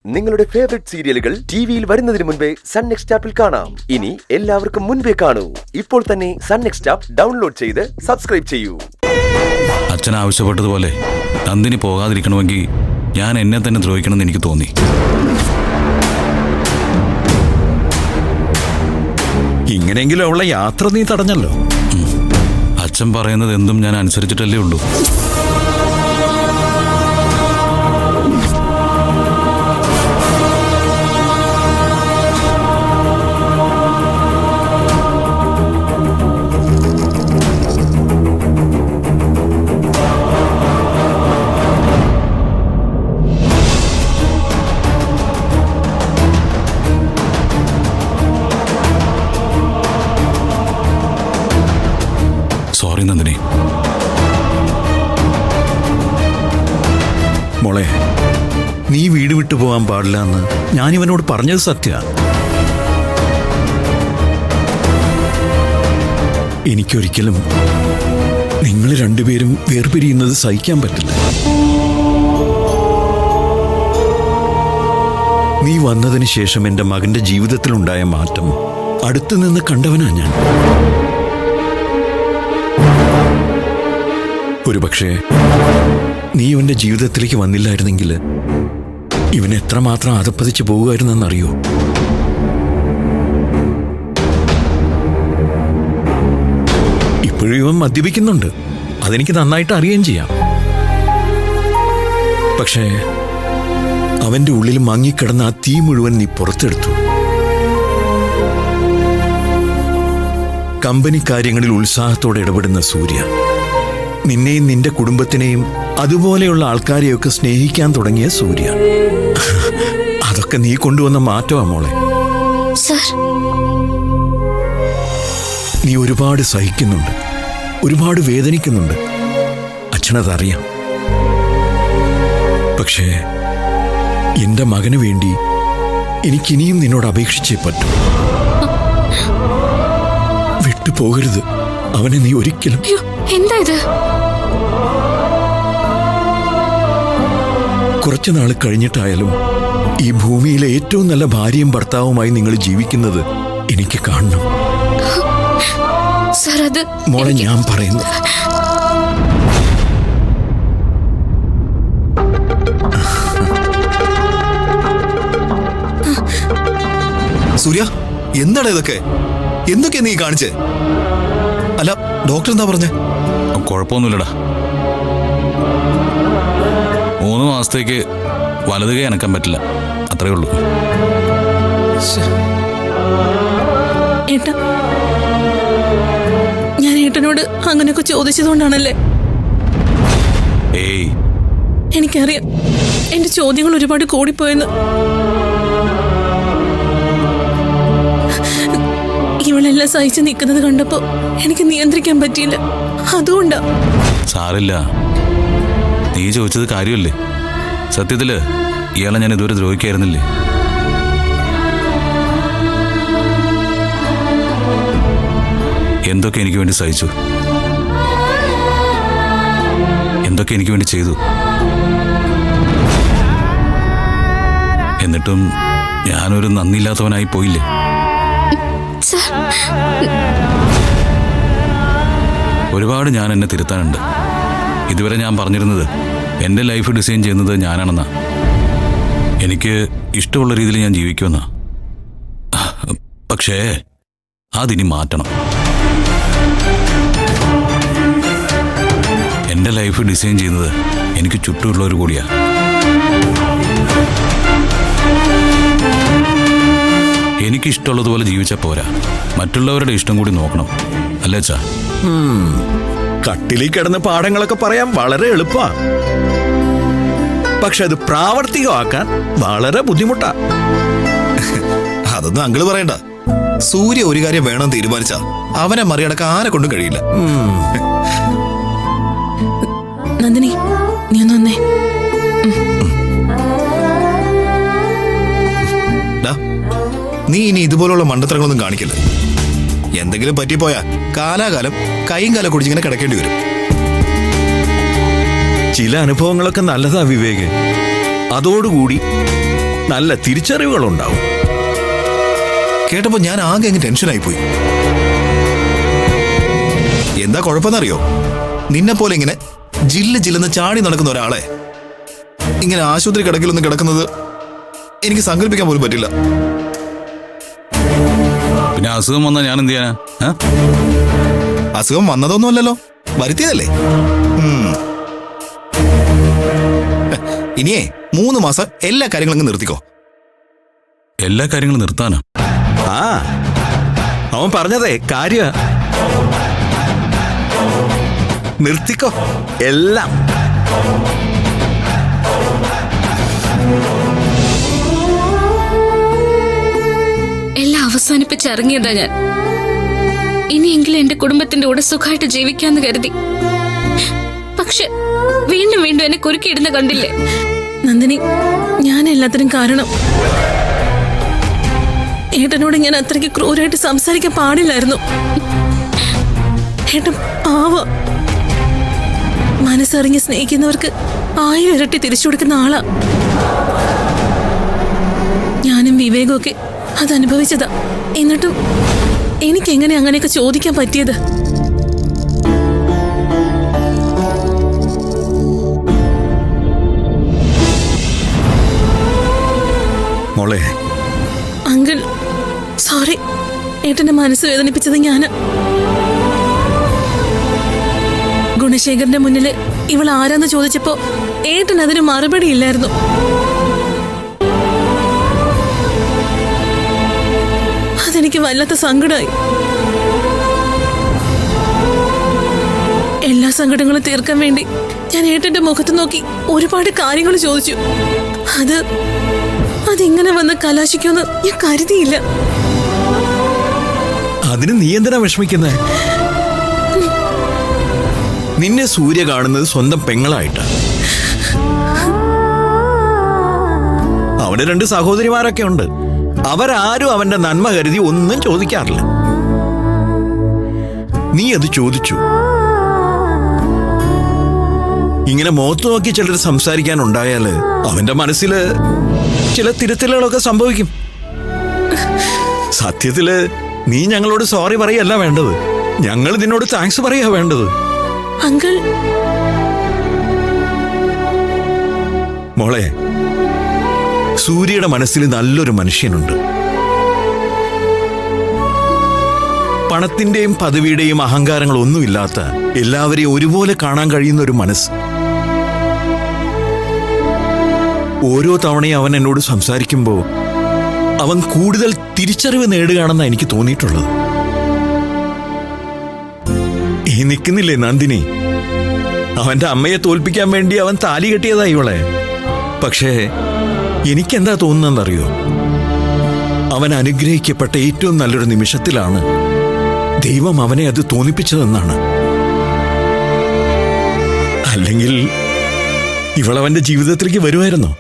നിങ്ങളുടെ ഫേവറേറ്റ് സീരിയലുകൾ ടിവിയിൽ വരുന്നതിന് മുൻപേ സൺ നെക്സ്റ്റ് ആപ്പിൽ കാണാം. ഇനി എല്ലാവർക്കും മുൻപേ കാണൂ. ഇപ്പോൾ തന്നെ സൺ നെക്സ്റ്റ് ആപ്പ് ഡൗൺലോഡ് ചെയ്ത് സബ്സ്ക്രൈബ് ചെയ്യൂ. അച്ഛൻ ആവശ്യപ്പെട്ടതുപോലെ നന്ദിനി പോകാതിരിക്കണമെങ്കിൽ ഞാൻ എന്നെ തന്നെ ദ്രോഹിക്കണമെന്ന് എനിക്ക് തോന്നി. ഇങ്ങനെയെങ്കിലും അവളെ യാത്ര നീ തടഞ്ഞല്ലോ. അച്ഛൻ പറയുന്നത് എന്തും ഞാൻ അനുസരിച്ചിട്ടല്ലേ ഉള്ളൂ. സോറി നന്ദിനി. മോളെ, നീ വീട് വിട്ടു പോകാൻ പാടില്ല എന്ന് ഞാനിവനോട് പറഞ്ഞത് സത്യമാണ്. എനിക്കൊരിക്കലും നിങ്ങൾ രണ്ടുപേരും വേർപിരിയുന്നത് സഹിക്കാൻ പറ്റില്ല. നീ വന്നതിന് ശേഷം എൻ്റെ മകന്റെ ജീവിതത്തിലുണ്ടായ മാറ്റം അടുത്തു നിന്ന് കണ്ടവനാ ഞാൻ. ഒരുപക്ഷെ നീ ഇവന്റെ ജീവിതത്തിലേക്ക് വന്നില്ലായിരുന്നെങ്കിൽ ഇവൻ എത്രമാത്രം അധപ്പതിച്ചു പോകുമായിരുന്നെന്നറിയോ? ഇപ്പോഴും ഇവൻ മദ്യപിക്കുന്നുണ്ട്, അതെനിക്ക് നന്നായിട്ട് അറിയുകയും ചെയ്യാം. പക്ഷേ അവന്റെ ഉള്ളിൽ മങ്ങിക്കിടന്ന ആ തീ മുഴുവൻ നീ പുറത്തെടുത്തു. കമ്പനി കാര്യങ്ങളിൽ ഉത്സാഹത്തോടെ ഇടപെടുന്ന സൂര്യ, നിന്നെയും നിന്റെ കുടുംബത്തിനെയും അതുപോലെയുള്ള ആൾക്കാരെയൊക്കെ സ്നേഹിക്കാൻ തുടങ്ങിയ സൂര്യ, അതൊക്കെ നീ കൊണ്ടുവന്ന മാറ്റമാ മോളെ. നീ ഒരുപാട് സഹിക്കുന്നുണ്ട്, ഒരുപാട് വേദനിക്കുന്നുണ്ട്, അച്ഛനതറിയാം. പക്ഷേ എന്റെ മകന് വേണ്ടി എനിക്കിനിയും നിന്നോട് അപേക്ഷിച്ചേ പറ്റൂ. വിട്ടുപോകരുത് അവനെ നീ ഒരിക്കലും. എന്താ ഇത്? കുറച്ചു നാൾ കഴിഞ്ഞിട്ടായാലും ഈ ഭൂമിയിലെ ഏറ്റവും നല്ല ഭാര്യയും ഭർത്താവുമായി നിങ്ങൾ ജീവിക്കുന്നത് എനിക്ക് കാണണം. മോളെ, ഞാൻ പറയുന്നു. സൂര്യ, എന്താണ് ഇതൊക്കെ? എന്തൊക്കെയാ നീ കാണിച്ചേ? അല്ല, ഡോക്ടർ എന്താ പറഞ്ഞേ? കുഴപ്പമൊന്നുമില്ലടാ. 3 മാസത്തേക്ക് വലത് കൈ അനക്കാൻ പറ്റില്ല, അത്രേ ഉള്ളൂ. ഏട്ടാ, ഞാൻ ഏട്ടനോട് അങ്ങനെയൊക്കെ ചോദിച്ചതുകൊണ്ടാണല്ലേ? ഏയ്, എനിക്കറിയാം എന്റെ ചോദ്യങ്ങൾ ഒരുപാട് കൂടിപ്പോയെന്ന്. ഇവളെല്ലാം സഹിച്ച് നിൽക്കുന്നത് കണ്ടപ്പോ എനിക്ക് നിയന്ത്രിക്കാൻ പറ്റിയില്ല, അതുകൊണ്ടാ. സാരില്ല, നീ ചോദിച്ചത് കാര്യമല്ലേ. സത്യത്തില് ഇയാളെ ഞാൻ ഇതുവരെ ദ്രോഹിക്കായിരുന്നില്ലേ? എന്തൊക്കെ എനിക്ക് വേണ്ടി സഹിച്ചു, എന്തൊക്കെ എനിക്ക് വേണ്ടി ചെയ്തു. എന്നിട്ടും ഞാനൊരു നന്ദിയില്ലാത്തവനായി പോയില്ലേ? ഒരുപാട് ഞാൻ എന്നെ തിരുത്താനുണ്ട്. ഇതുവരെ ഞാൻ പറഞ്ഞിരുന്നത് എൻ്റെ ലൈഫ് ഡിസൈൻ ചെയ്യുന്നത് ഞാനാണെന്നാ, എനിക്ക് ഇഷ്ടമുള്ള രീതിയിൽ ഞാൻ ജീവിക്കുമെന്നാ. പക്ഷേ അതിനി മാറ്റണം. എൻ്റെ ലൈഫ് ഡിസൈൻ ചെയ്യുന്നത് എനിക്ക് ചുറ്റുമുള്ളവർ കൂടിയാ. എനിക്കിഷ്ടമുള്ളതുപോലെ ജീവിച്ചാൽ പോരാ, മറ്റുള്ളവരുടെ ഇഷ്ടം കൂടി നോക്കണം, അല്ലേ അച്ഛാ? കട്ടിലിൽ കിടന്ന് പാഠങ്ങളൊക്കെ പറയാൻ വളരെ എളുപ്പാ, പക്ഷെ അത് പ്രാവർത്തികമാക്കാൻ വളരെ ബുദ്ധിമുട്ടാ. അതൊന്നും അങ്കിള് പറയണ്ട. സൂര്യ ഒരു കാര്യം വേണം തീരുമാനിച്ചാ അവനെ മറികടക്കാൻ ആരെ കൊണ്ടും കഴിയില്ല. നന്ദിനി, നീ ഒന്ന് വന്നേ. നീ ഇനി ഇതുപോലുള്ള മണ്ടത്തരങ്ങളൊന്നും കാണിക്കില്ല. എന്തെങ്കിലും പറ്റിപ്പോയാ കാലാകാലം കൈയും കാലം കുടിച്ചിങ്ങനെ കിടക്കേണ്ടി വരും. ചില അനുഭവങ്ങളൊക്കെ നല്ലതാ വിവേക്. അതോടുകൂടി നല്ല തിരിച്ചറിവുകളുണ്ടാവും. കേട്ടപ്പോ ഞാൻ ആകെ അങ്ങ് ടെൻഷനായി പോയി. എന്താ കുഴപ്പമെന്നറിയോ? നിന്നെ പോലെ ഇങ്ങനെ ജില്ലെന്ന് ചാടി നടക്കുന്ന ഒരാളെ ഇങ്ങനെ ആശുപത്രി കിടക്കിലൊന്നും കിടക്കുന്നത് എനിക്ക് സങ്കല്പിക്കാൻ പോലും പറ്റില്ല. പിന്നെ അസുഖം വന്നാൽ ഞാൻ എന്ത് ചെയ്യാനാ? അസുഖം വന്നതൊന്നുമല്ലല്ലോ, വരുത്തിയതല്ലേ. ഇനിയേ 3 മാസം എല്ലാ കാര്യങ്ങളും അങ്ങ് നിർത്തിക്കോ. എല്ലാ കാര്യങ്ങളും നിർത്താനാ? ആ, അവൻ പറഞ്ഞതേ കാര്യ. നിർത്തിക്കോ എല്ലാം. എല്ലാം അവസാനിപ്പിച്ചിറങ്ങിയതാ ഞാൻ. ഇനിയെങ്കിലും എന്റെ കുടുംബത്തിന്റെ കൂടെ സുഖമായിട്ട് ജീവിക്കാന്ന് കരുതി. പക്ഷെ വീണ്ടും വീണ്ടും എന്നെ കുരുക്കിയിടുന്ന കണ്ടില്ലേ നന്ദിനി? ഞാൻ എല്ലാത്തിനും കാരണം. ഏട്ടനോട് ഞാൻ അത്രയ്ക്ക് ക്രൂരായിട്ട് സംസാരിക്കാൻ പാടില്ലായിരുന്നു. ഏട്ടൻ പാവ. മനസ്സറിഞ്ഞ് സ്നേഹിക്കുന്നവർക്ക് 1000 ഇരട്ടി തിരിച്ചു കൊടുക്കുന്ന ആളാ. ഞാനും വിവേകമൊക്കെ അതനുഭവിച്ചതാ. എന്നിട്ടും എനിക്കെങ്ങനെ അങ്ങനെയൊക്കെ ചോദിക്കാൻ പറ്റിയത്? മോളെ, അങ്കിൾ സോറി. ഏട്ടന്റെ മനസ്സ് വേദനിപ്പിച്ചത് ഞാന്. ഗുണശേഖരന്റെ മുന്നില് ഇവൾ ആരാന്ന് ചോദിച്ചപ്പോ ഏട്ടൻ അതിന് മറുപടി ഇല്ലായിരുന്നു. അതെനിക്ക് വല്ലാത്ത സങ്കടമായി. എല്ലാ സങ്കടങ്ങളും തീർക്കാൻ വേണ്ടി ഞാൻ ഏട്ടന്റെ മുഖത്ത് നോക്കി ഒരുപാട് കാര്യങ്ങൾ ചോദിച്ചു. അതിങ്ങനെ വന്ന് കലാശിക്കുമെന്ന് ഞാൻ കരുതിയില്ല. അതിന് നീ എന്തിനാ വിഷമിക്കുന്നേ? നിന്നെ സൂര്യ കാണുന്നത് സ്വന്തം പെങ്ങളായിട്ടാ. അവന് 2 സഹോദരിമാരൊക്കെ ഉണ്ട്. അവരാരും അവന്റെ നന്മ കരുതി ഒന്നും ചോദിക്കാറില്ല. നീ അത് ചോദിച്ചു. ഇങ്ങനെ മുഖത്ത് നോക്കി ചിലർ സംസാരിക്കാനുണ്ടായാല് അവന്റെ മനസ്സില് ചില തിരുത്തലുകളൊക്കെ സംഭവിക്കും. സത്യത്തില് നീ ഞങ്ങളോട് സോറി പറയല്ല വേണ്ടത്, ഞങ്ങൾ നിന്നോട് താങ്ക്സ് പറയാ വേണ്ടത്. അങ്കിൾ, മോളെ, സൂര്യയുടെ മനസ്സിൽ നല്ലൊരു മനുഷ്യനുണ്ട്. പണത്തിന്റെയും പദവിയുടെയും അഹങ്കാരങ്ങളൊന്നുമില്ലാത്ത, എല്ലാവരെയും ഒരുപോലെ കാണാൻ കഴിയുന്ന ഒരു മനസ്സ്. ഓരോ തവണയും അവൻ എന്നോട് സംസാരിക്കുമ്പോൾ അവൻ കൂടുതൽ തിരിച്ചറിവ് നേടുകയാണെന്നാണ് എനിക്ക് തോന്നിയിട്ടുള്ളത്. ഈ നിൽക്കുന്നില്ലേ നന്ദിനി, അവന്റെ അമ്മയെ തോൽപ്പിക്കാൻ വേണ്ടി അവൻ താലി കെട്ടിയതാ ഇവളെ. പക്ഷേ എനിക്കെന്താ തോന്നുന്നതെന്നറിയോ? അവൻ അനുഗ്രഹിക്കപ്പെട്ട ഏറ്റവും നല്ലൊരു നിമിഷത്തിലാണ് ദൈവം അവനെ അത് തോന്നിപ്പിച്ചതെന്നാണ്. അല്ലെങ്കിൽ ഇവളവന്റെ ജീവിതത്തിലേക്ക് വരുമായിരുന്നോ?